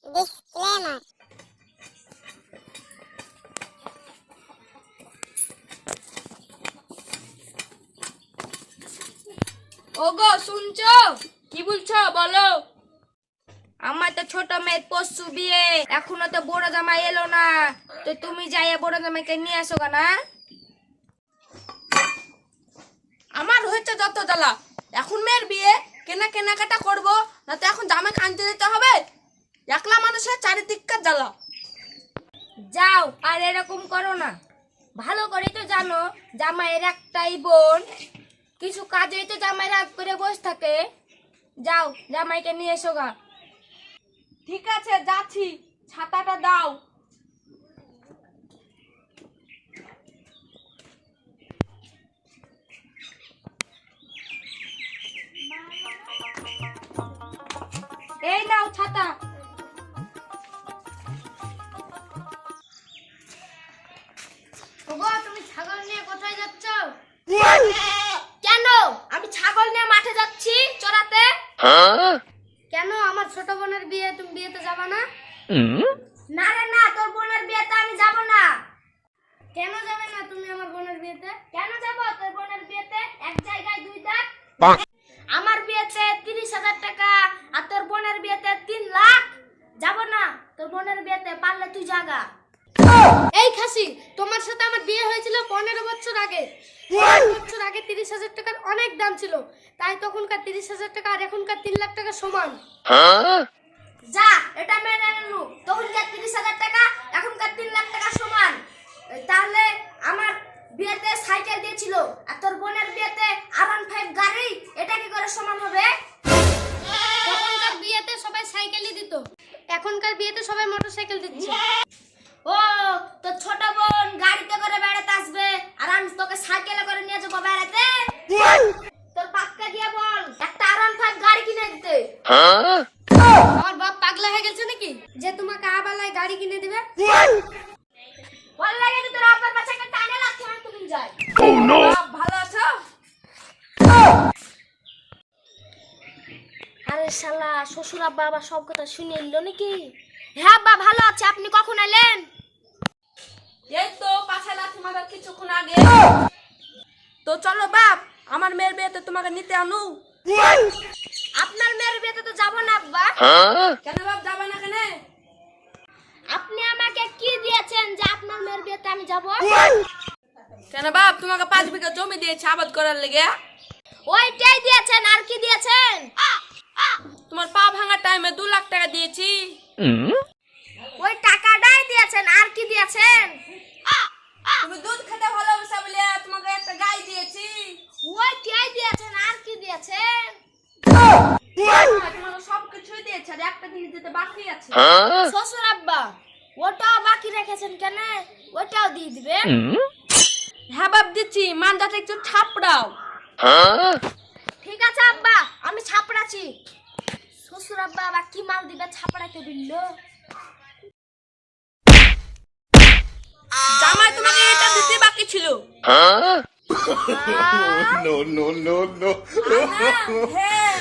Disclaimer. ওগো শুনছো? কি বলছো বলো। আমার তো ছোট মেয়ের পরশু বিয়ে, এখনো তো বড় জামাই এলো না, তো তুমি যাইয়া বড় জামাইকে নিয়ে আসো না। আমার হয়েছে যত জ্বালা, এখন মেয়ের বিয়ে কেনাকাটা করবো না তো এখন জামাই আনতে দিতে হবে। একলা মানুষের চারিদিককার জ্বালা। যাও আর এরকম করো না, ভালো করে তো জানো জামাইয়ের একটাই বোন, কিছু কাজেই তো জামাই রাগ করে বসে থাকে। যাও জামাইকে নিয়ে এসো গা। ঠিক আছে যাচ্ছি, ছাতাটা দাও। এই নাও ছাতা। ওগো তুমি ছাগল নিয়ে কোথায় যাচ্ছ? কেন? আমি ছাগল নিয়ে মাঠে যাচ্ছি চড়াতে। কেন আমার ছোট বোনের বিয়ে, তুমি বিয়েতে যাবে না? না রে না, তোর বোনের বিয়েতে আমি যাব না। কেন যাবে না তুমি আমার বোনের বিয়েতে? কেন যাব তোর বোনের বিয়েতে? এক জায়গায় দুই দাঁত। আমার বিয়েতে 30,000 টাকা আর তোর বোনের বিয়েতে 3 লাখ। যাব না তোর বোনের বিয়েতে, পারলে তুই জাগা। এই খাসি, তোমার সাথে আমার বিয়ে হয়েছিল 15 বছর আগে। 15 বছর আগে 30,000 টাকার অনেক দাম ছিল, তাই তখনকার 30,000 টাকা আর এখনকার 3 লাখ টাকা সমান। যা, এটা মেনে নেনু, তখনকার 30,000 টাকা এখনকার 3 লাখ টাকা সমান। তাহলে আমার বিয়েতে সাইকেল দিয়েছিল আর তোর বোনের বিয়েতে R15 গাড়ি, এটা কি করে সমান হবে? তখনকার বিয়েতে সবাই সাইকেলই দিত, এখনকার বিয়েতে সবাই মোটরসাইকেল দিচ্ছে। ও, তোর ছোট বোন গাড়িতে করে বেড়াতে আসবে আর আমি তোকে সাইকেলে করে নিয়ে যাবো বেড়াতে? তোর বাপকে গিয়ে বল একটা R15 গাড়ি কিনে দিতে। আমার বাপ পাগলা হয়ে গেছে নাকি যে তোমাকে আবালায় গাড়ি কিনে দিবে? বল লাগে তো তোর আব্বার বাচ্চাকে টানে লাগছে আমি তুমি যাই। বাপ ভালো আছো? আরে শালা, শ্বশুর আব্বা আবার সব কথা শুনে এলো নাকি? হ্যাঁ আব্বা ভালো আছে, আপনি কখন এলেন? এই তো পাছালা তোমাদের কিছুক্ষণ আগে। তো চলো বাপ, আমার মেয়ের বিয়েতে তোমাকে নিতে আনু। আপনার মেয়ের বিয়েতে তো যাব না আব্বা। কেন বাপ যাবে না কেন? আপনি আমাকে কি দিয়েছেন যে আপনার মেয়ের বিয়েতে আমি যাব? কেন বাপ, তোমাকে 5 বিঘা জমি দিয়েছে আবাদ করার লেগে। ওইটাই দিয়েছেন, আর কি দিয়েছেন? তোমার পা ভাঙার টাইমে 2 লাখ টাকা দিয়েছি। ওই টাকাটাই দিয়েছেন, আর কি দিয়েছেন? তুমি দুধ খেতে ভালোবাসা বলে তোমাকে একটা গাই দিয়েছি। ওইটাই দিয়েছেন, আর কি দিয়েছেন? তোমাকে সবকিছুই দিয়েছে, আর একটা জিনিস দিতে বাকি আছে। শ্বশুর আব্বা, ওটাও বাকি রেখেছেন কেন? ওটাও দিয়ে দিবেন। হ্যাঁ বাপ দিচ্ছি, মানটাতে একটু ছাপড়াও। ঠিক আছে আব্বা, আমি ছাপড়াচ্ছি। শ্বশুর আব্বা আবার কি মাল দিবে ছাপড়াতে বললো? জামাই তোমাকে এটা দিতে বাকি ছিল। No, no, no, no. হ্যাঁ।